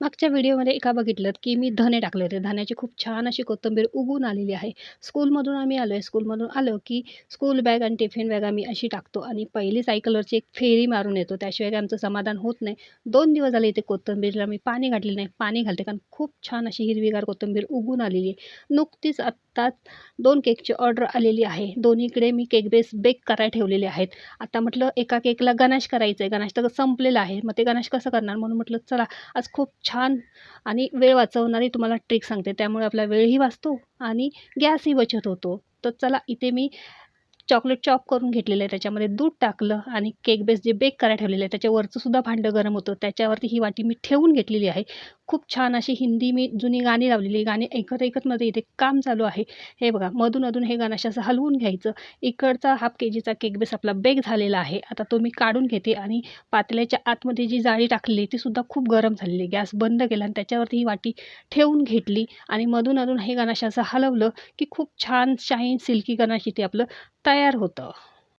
मागच्या व्हिडिओमध्ये एका बघितलत, की मी धने टाकले होते. धन्याची खूप छान अशी कोथिंबीर उगवून आलेली आहे. स्कूलमधून आम्ही आलोय. स्कूलमधून आलो, की स्कूल बॅग आणि टिफिन बॅग आम्ही अशी टाकतो आणि पहिली सायकलवरची एक फेरी मारून येतो. त्याशिवाय काही आमचं समाधान होत नाही. 2 दिवस झाले इथे कोथिंबीरला मी पाणी घातलेलं नाही. पाणी घालते कारण खूप छान अशी हिरवीगार कोथिंबीर उगवून आलेली आहे. नुकतीच आत्ताच 2 केकची ऑर्डर आलेली आहे. दोन्हीकडे मी केक बेस बेक करायला ठेवलेले आहेत. आता म्हटलं एका केकला गनाश करायचं आहे. गनाश तर संपलेला आहे. मग ते गनाश कसं करणार? म्हणून म्हटलं चला आज खूप छान आणि वेळ वाचवणारी तुम्हाला ट्रिक सांगते. त्यामुळे आपला वेळही वाचतो आणि गॅसही बचत होतो. तर चला इथे मी चॉकलेट चॉप करून घेतलेलं आहे. त्याच्यामध्ये दूध टाकलं आणि केक बेस जे बेक करायला ठेवलेलं आहे, त्याच्या वरचं सुद्धा भांडं गरम होतं. त्याच्यावरती ही वाटी मी ठेवून घेतलेली आहे. खूप छान अशी हिंदी मी जुनी गाणी लावलेली. गाणी ऐकत-ऐकत माझं इथे काम चालू आहे. हे बघा मधून-अधून हे गाणं असं हलवून घ्यायचं. इकडचा हाफ केजीचा केक बेस आपला बेक झालेला आहे. आता तो मी काढून घेते आणि पातेल्याच्या आतमध्ये जी जाळी टाकलेली ती सुद्धा खूप गरम झालेली आहे. गॅस बंद केला आणि त्याच्यावरती ही वाटी ठेवून घेतली आणि मधून-अधून हे गणाश असं हलवलं, की खूप छान शाईन सिल्की गणाश इथे आपलं तयार होतं.